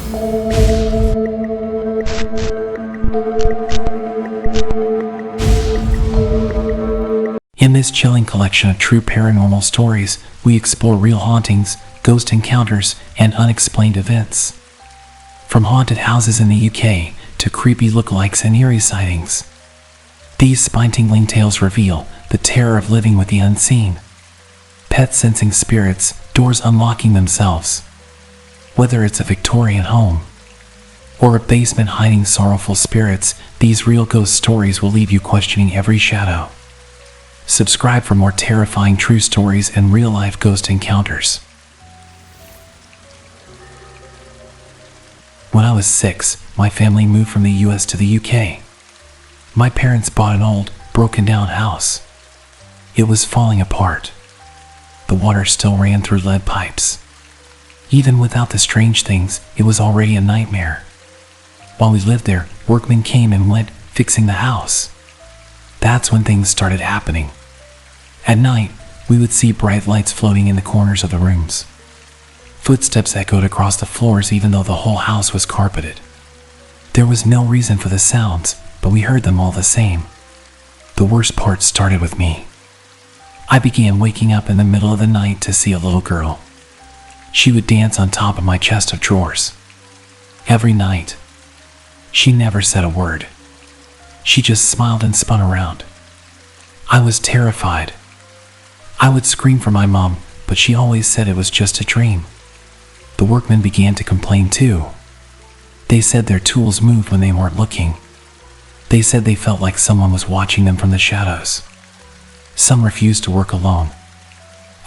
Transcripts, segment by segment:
In this chilling collection of true paranormal stories, we explore real hauntings, ghost encounters, and unexplained events. From haunted houses in the UK to creepy lookalikes and eerie sightings, these spine-tingling tales reveal the terror of living with the unseen. Pets sensing spirits, doors unlocking themselves. Whether it's a Victorian home or a basement hiding sorrowful spirits, these real ghost stories will leave you questioning every shadow. Subscribe for more terrifying true stories and real-life ghost encounters. When I was 6, my family moved from the US to the UK. My parents bought an old, broken-down house. It was falling apart. The water still ran through lead pipes. Even without the strange things, it was already a nightmare. While we lived there, workmen came and went, fixing the house. That's when things started happening. At night, we would see bright lights floating in the corners of the rooms. Footsteps echoed across the floors even though the whole house was carpeted. There was no reason for the sounds, but we heard them all the same. The worst part started with me. I began waking up in the middle of the night to see a little girl. She would dance on top of my chest of drawers. Every night. She never said a word. She just smiled and spun around. I was terrified. I would scream for my mom, but she always said it was just a dream. The workmen began to complain too. They said their tools moved when they weren't looking. They said they felt like someone was watching them from the shadows. Some refused to work alone.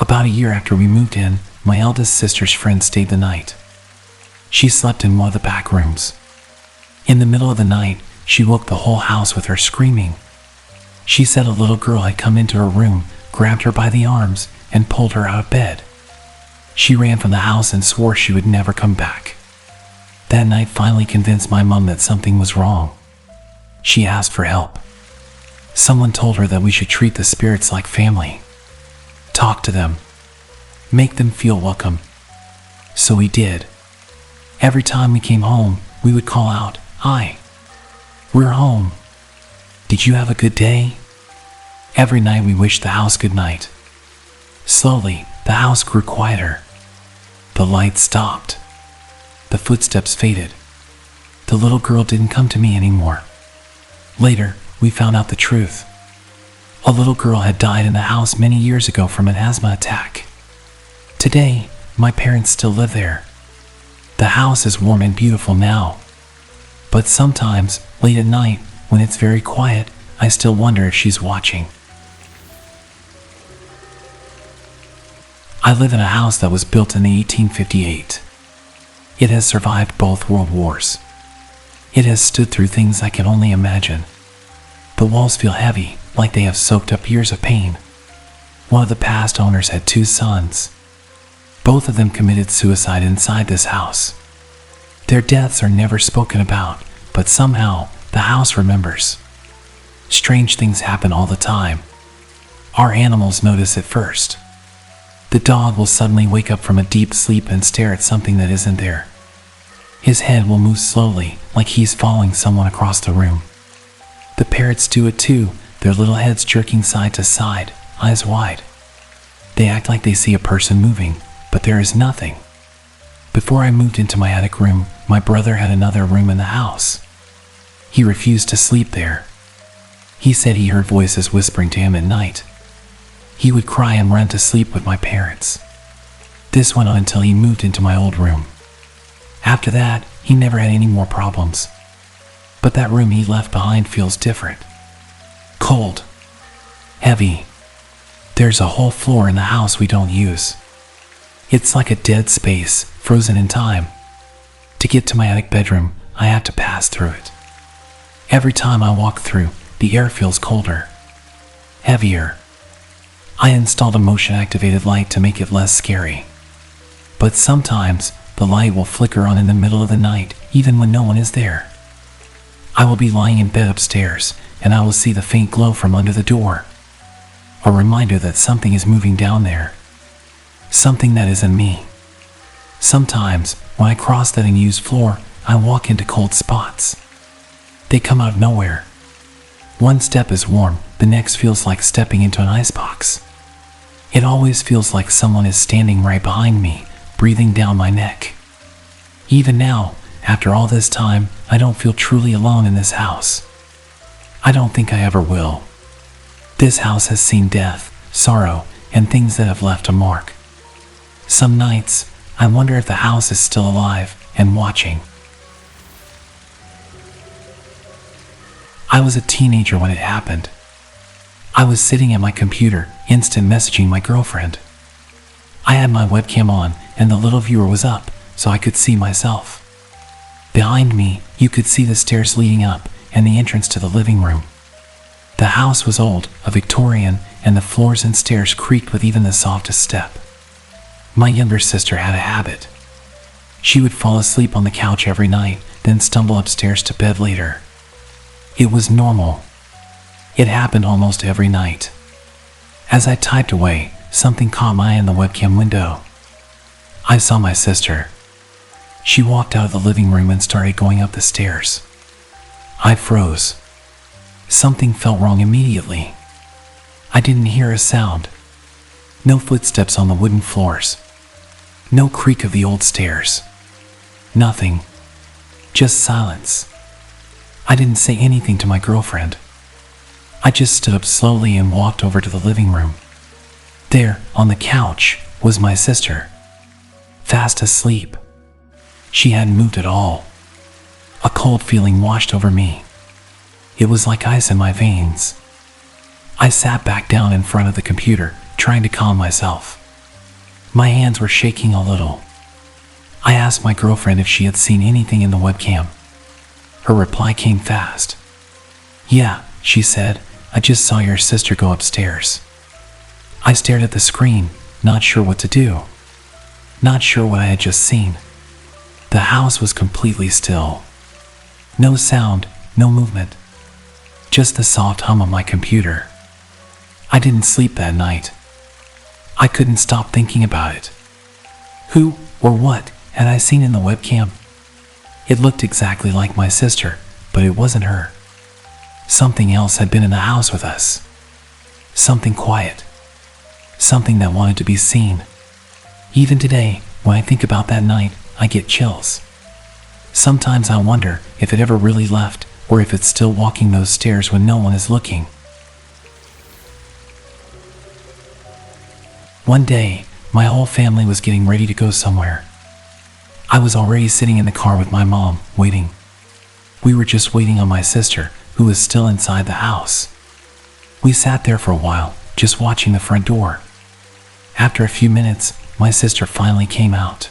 About a year after we moved in, my eldest sister's friend stayed the night. She slept in one of the back rooms. In the middle of the night, she woke the whole house with her screaming. She said a little girl had come into her room, grabbed her by the arms, and pulled her out of bed. She ran from the house and swore she would never come back. That night finally convinced my mom that something was wrong. She asked for help. Someone told her that we should treat the spirits like family. Talk to them. Make them feel welcome. So we did. Every time we came home, we would call out, "Hi, we're home. Did you have a good day?" Every night we wished the house good night. Slowly, the house grew quieter. The lights stopped. The footsteps faded. The little girl didn't come to me anymore. Later, we found out the truth. A little girl had died in the house many years ago from an asthma attack. Today, my parents still live there. The house is warm and beautiful now. But sometimes, late at night, when it's very quiet, I still wonder if she's watching. I live in a house that was built in 1858. It has survived both world wars. It has stood through things I can only imagine. The walls feel heavy, like they have soaked up years of pain. One of the past owners had 2 sons. Both of them committed suicide inside this house. Their deaths are never spoken about, but somehow the house remembers. Strange things happen all the time. Our animals notice it first. The dog will suddenly wake up from a deep sleep and stare at something that isn't there. His head will move slowly, like he's following someone across the room. The parrots do it too, their little heads jerking side to side, eyes wide. They act like they see a person moving, but there is nothing. Before I moved into my attic room, my brother had another room in the house. He refused to sleep there. He said he heard voices whispering to him at night. He would cry and run to sleep with my parents. This went on until he moved into my old room. After that, he never had any more problems. But that room he left behind feels different. Cold. Heavy. There's a whole floor in the house we don't use. It's like a dead space, frozen in time. To get to my attic bedroom, I have to pass through it. Every time I walk through, the air feels colder. Heavier. I installed a motion-activated light to make it less scary. But sometimes, the light will flicker on in the middle of the night, even when no one is there. I will be lying in bed upstairs, and I will see the faint glow from under the door. A reminder that something is moving down there. Something that isn't me. Sometimes, when I cross that unused floor, I walk into cold spots. They come out of nowhere. One step is warm, the next feels like stepping into an icebox. It always feels like someone is standing right behind me, breathing down my neck. Even now, after all this time, I don't feel truly alone in this house. I don't think I ever will. This house has seen death, sorrow, and things that have left a mark. Some nights, I wonder if the house is still alive and watching. I was a teenager when it happened. I was sitting at my computer, instant messaging my girlfriend. I had my webcam on and the little viewer was up, so I could see myself. Behind me, you could see the stairs leading up and the entrance to the living room. The house was old, a Victorian, and the floors and stairs creaked with even the softest step. My younger sister had a habit. She would fall asleep on the couch every night, then stumble upstairs to bed later. It was normal. It happened almost every night. As I typed away, something caught my eye in the webcam window. I saw my sister. She walked out of the living room and started going up the stairs. I froze. Something felt wrong immediately. I didn't hear a sound. No footsteps on the wooden floors. No creak of the old stairs. Nothing. Just silence. I didn't say anything to my girlfriend. I just stood up slowly and walked over to the living room. There, on the couch, was my sister. Fast asleep. She hadn't moved at all. A cold feeling washed over me. It was like ice in my veins. I sat back down in front of the computer, trying to calm myself. My hands were shaking a little. I asked my girlfriend if she had seen anything in the webcam. Her reply came fast. "Yeah," she said, "I just saw your sister go upstairs." I stared at the screen, not sure what to do. Not sure what I had just seen. The house was completely still. No sound, no movement. Just the soft hum of my computer. I didn't sleep that night. I couldn't stop thinking about it. Who or what had I seen in the webcam? It looked exactly like my sister, but it wasn't her. Something else had been in the house with us. Something quiet. Something that wanted to be seen. Even today, when I think about that night, I get chills. Sometimes I wonder if it ever really left, or if it's still walking those stairs when no one is looking. One day, my whole family was getting ready to go somewhere. I was already sitting in the car with my mom, waiting. We were just waiting on my sister, who was still inside the house. We sat there for a while, just watching the front door. After a few minutes, my sister finally came out.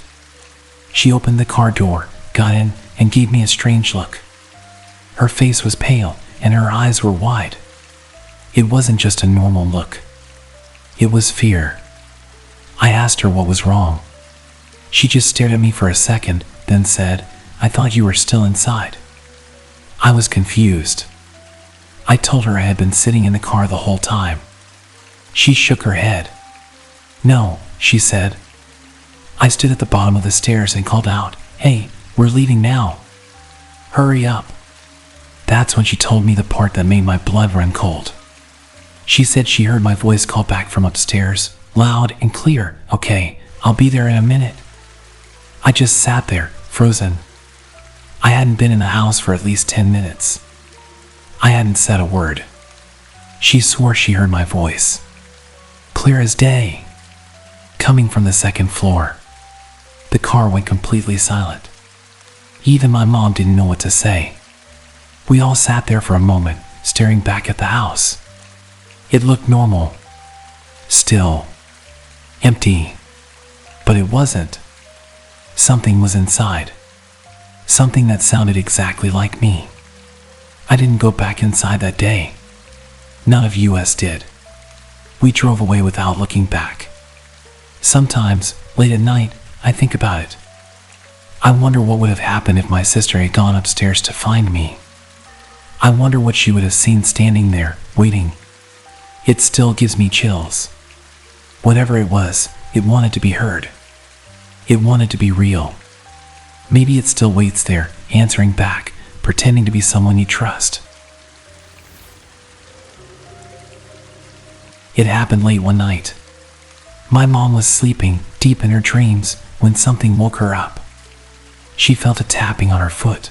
She opened the car door, got in, and gave me a strange look. Her face was pale, and her eyes were wide. It wasn't just a normal look. It was fear. I asked her what was wrong. She just stared at me for a second, then said, "I thought you were still inside." I was confused. I told her I had been sitting in the car the whole time. She shook her head. "No," she said. I stood at the bottom of the stairs and called out, "Hey, we're leaving now. Hurry up." That's when she told me the part that made my blood run cold. She said she heard my voice call back from upstairs, loud and clear, "Okay, I'll be there in a minute." I just sat there, frozen. I hadn't been in the house for at least 10 minutes. I hadn't said a word. She swore she heard my voice. Clear as day. Coming from the second floor. The car went completely silent. Even my mom didn't know what to say. We all sat there for a moment, staring back at the house. It looked normal. Still. Empty. But it wasn't. Something was inside. Something that sounded exactly like me. I didn't go back inside that day. None of us did. We drove away without looking back. Sometimes, late at night, I think about it. I wonder what would have happened if my sister had gone upstairs to find me. I wonder what she would have seen standing there, waiting. It still gives me chills. Whatever it was, it wanted to be heard. It wanted to be real. Maybe it still waits there, answering back, pretending to be someone you trust. It happened late one night. My mom was sleeping deep in her dreams when something woke her up. She felt a tapping on her foot.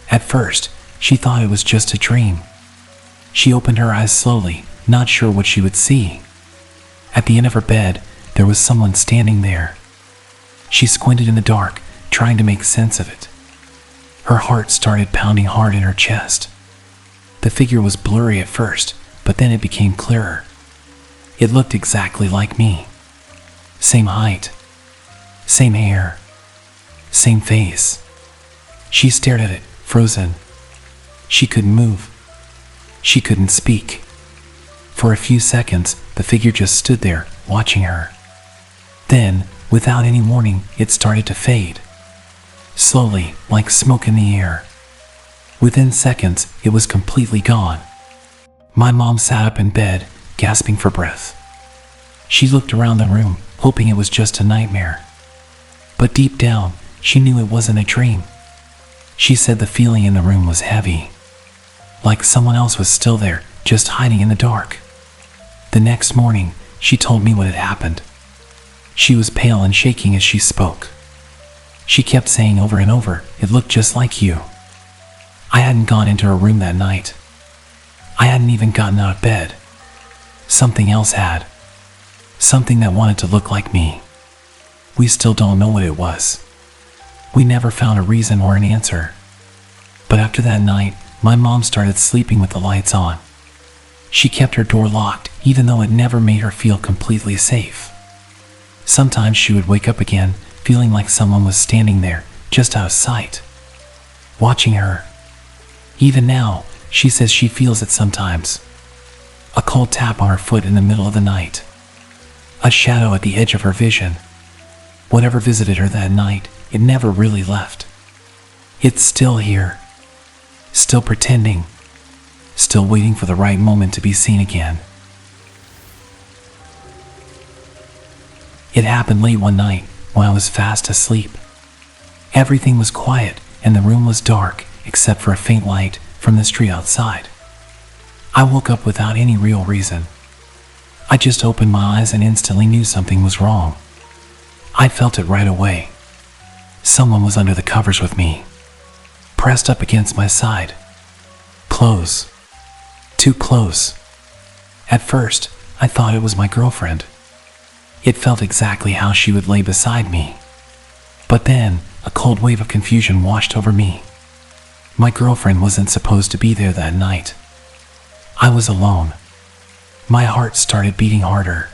At first, she thought it was just a dream. She opened her eyes slowly, not sure what she would see. At the end of her bed, there was someone standing there. She squinted in the dark, trying to make sense of it. Her heart started pounding hard in her chest. The figure was blurry at first, but then it became clearer. It looked exactly like me. Same height, same hair, same face. She stared at it, frozen. She couldn't move. She couldn't speak. For a few seconds, the figure just stood there, watching her. Then, without any warning, it started to fade. Slowly, like smoke in the air. Within seconds, it was completely gone. My mom sat up in bed, gasping for breath. She looked around the room, hoping it was just a nightmare. But deep down, she knew it wasn't a dream. She said the feeling in the room was heavy. Like someone else was still there, just hiding in the dark. The next morning, she told me what had happened. She was pale and shaking as she spoke. She kept saying over and over, "It looked just like you." I hadn't gone into her room that night. I hadn't even gotten out of bed. Something else had. Something that wanted to look like me. We still don't know what it was. We never found a reason or an answer. But after that night, my mom started sleeping with the lights on. She kept her door locked, even though it never made her feel completely safe. Sometimes she would wake up again, feeling like someone was standing there, just out of sight, watching her. Even now, she says she feels it sometimes. A cold tap on her foot in the middle of the night. A shadow at the edge of her vision. Whatever visited her that night, it never really left. It's still here. Still pretending. Still waiting for the right moment to be seen again. It happened late one night when I was fast asleep. Everything was quiet and the room was dark except for a faint light from the street outside. I woke up without any real reason. I just opened my eyes and instantly knew something was wrong. I felt it right away. Someone was under the covers with me, pressed up against my side. Close. Too close. At first, I thought it was my girlfriend. It felt exactly how she would lay beside me. But then, a cold wave of confusion washed over me. My girlfriend wasn't supposed to be there that night. I was alone. My heart started beating harder.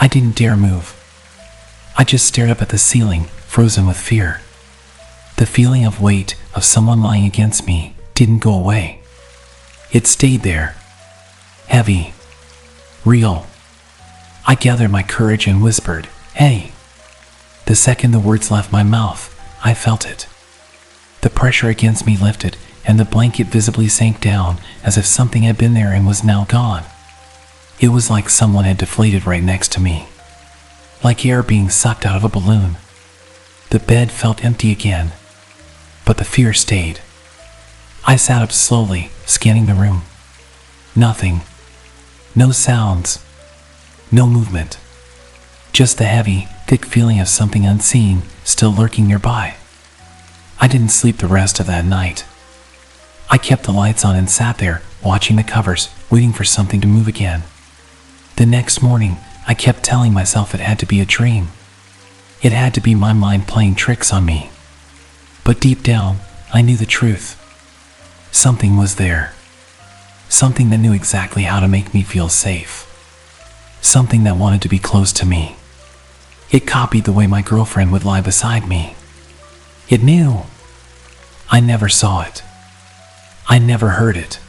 I didn't dare move. I just stared up at the ceiling, frozen with fear. The feeling of weight of someone lying against me didn't go away. It stayed there. Heavy. Real. I gathered my courage and whispered, "Hey." The second the words left my mouth, I felt it. The pressure against me lifted, and the blanket visibly sank down as if something had been there and was now gone. It was like someone had deflated right next to me. Like air being sucked out of a balloon. The bed felt empty again. But the fear stayed. I sat up slowly, scanning the room. Nothing. No sounds. No movement. Just the heavy, thick feeling of something unseen still lurking nearby. I didn't sleep the rest of that night. I kept the lights on and sat there, watching the covers, waiting for something to move again. The next morning, I kept telling myself it had to be a dream. It had to be my mind playing tricks on me. But deep down, I knew the truth. Something was there. Something that knew exactly how to make me feel safe. Something that wanted to be close to me. It copied the way my girlfriend would lie beside me. It knew. I never saw it. I never heard it.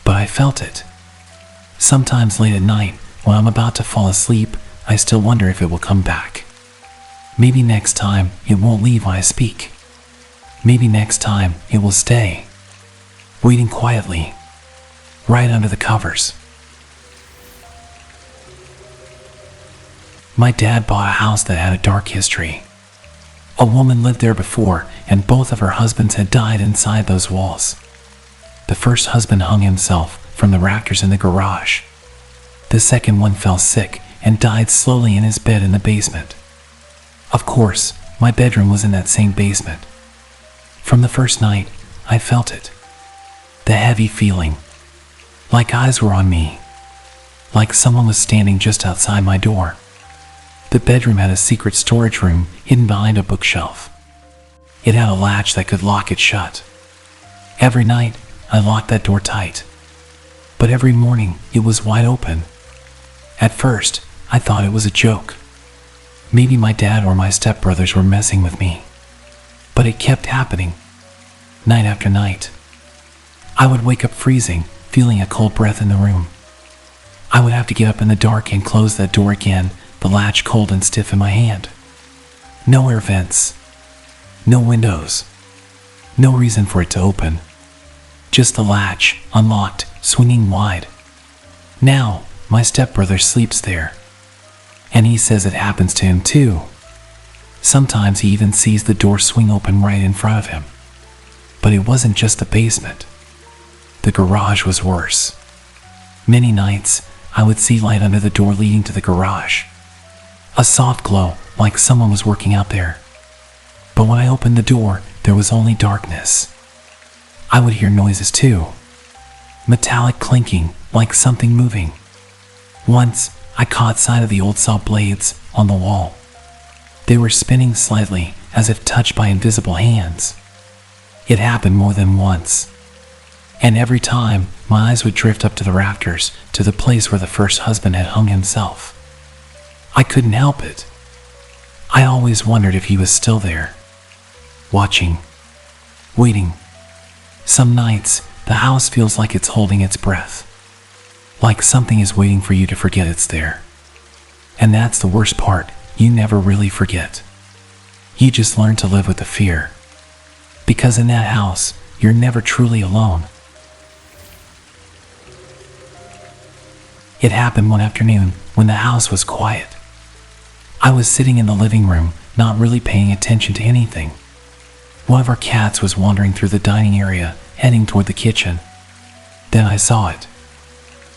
But I felt it. Sometimes late at night, when I'm about to fall asleep, I still wonder if it will come back. Maybe next time it won't leave when I speak. Maybe next time it will stay, waiting quietly, right under the covers. My dad bought a house that had a dark history. A woman lived there before, and both of her husbands had died inside those walls. The first husband hung himself from the rafters in the garage. The second one fell sick and died slowly in his bed in the basement. Of course, my bedroom was in that same basement. From the first night, I felt it. The heavy feeling. Like eyes were on me. Like someone was standing just outside my door. The bedroom had a secret storage room hidden behind a bookshelf. It had a latch that could lock it shut. Every night, I locked that door tight. But every morning, it was wide open. At first, I thought it was a joke. Maybe my dad or my stepbrothers were messing with me. But it kept happening. Night after night. I would wake up freezing, feeling a cold breath in the room. I would have to get up in the dark and close that door again, the latch cold and stiff in my hand. No air vents. No windows. No reason for it to open. Just the latch, unlocked, swinging wide. Now, my stepbrother sleeps there. And he says it happens to him too. Sometimes he even sees the door swing open right in front of him. But it wasn't just the basement. The garage was worse. Many nights, I would see light under the door leading to the garage. A soft glow, like someone was working out there. But when I opened the door, there was only darkness. I would hear noises too. Metallic clinking, like something moving. Once, I caught sight of the old saw blades on the wall. They were spinning slightly, as if touched by invisible hands. It happened more than once. And every time, my eyes would drift up to the rafters, to the place where the first husband had hung himself. I couldn't help it. I always wondered if he was still there. Watching. Waiting. Some nights, the house feels like it's holding its breath. Like something is waiting for you to forget it's there. And that's the worst part, you never really forget. You just learn to live with the fear. Because in that house, you're never truly alone. It happened one afternoon when the house was quiet. I was sitting in the living room, not really paying attention to anything. One of our cats was wandering through the dining area, heading toward the kitchen. Then I saw it.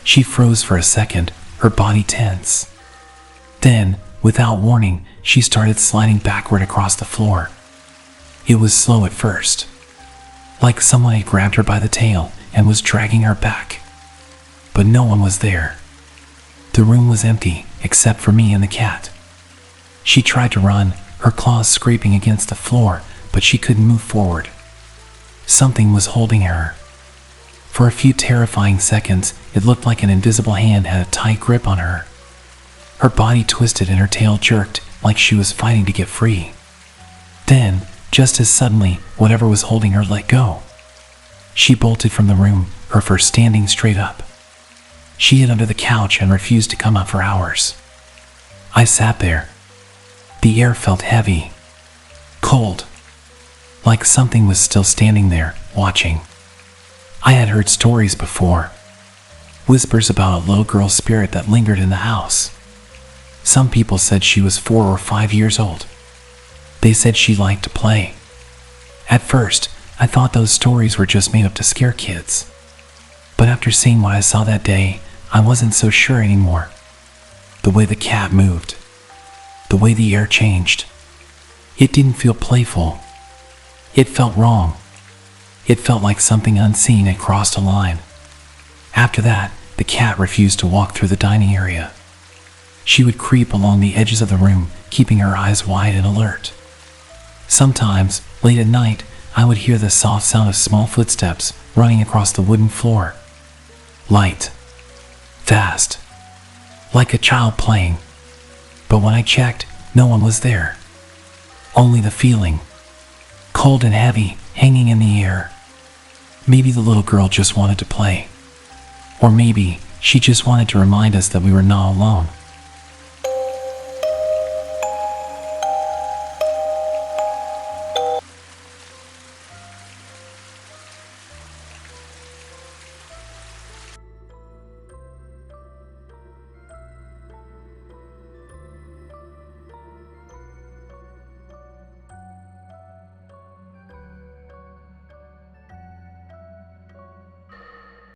She froze for a second, her body tense. Then, without warning, she started sliding backward across the floor. It was slow at first. Like someone had grabbed her by the tail and was dragging her back. But no one was there. The room was empty, except for me and the cat. She tried to run, her claws scraping against the floor, but she couldn't move forward. Something was holding her. For a few terrifying seconds, it looked like an invisible hand had a tight grip on her. Her body twisted and her tail jerked, like she was fighting to get free. Then, just as suddenly, whatever was holding her let go. She bolted from the room, her fur standing straight up. She hid under the couch and refused to come up for hours. I sat there. The air felt heavy. Cold. Like something was still standing there, watching. I had heard stories before. Whispers about a little girl spirit that lingered in the house. Some people said she was 4 or 5 years old. They said she liked to play. At first, I thought those stories were just made up to scare kids. But after seeing what I saw that day, I wasn't so sure anymore. The way the cat moved. The way the air changed. It didn't feel playful. It felt wrong. It felt like something unseen had crossed a line. After that, the cat refused to walk through the dining area. She would creep along the edges of the room, keeping her eyes wide and alert. Sometimes, late at night, I would hear the soft sound of small footsteps running across the wooden floor. Light. Fast. Like a child playing. But when I checked, no one was there. Only the feeling. Cold and heavy, hanging in the air. Maybe the little girl just wanted to play. Or maybe she just wanted to remind us that we were not alone.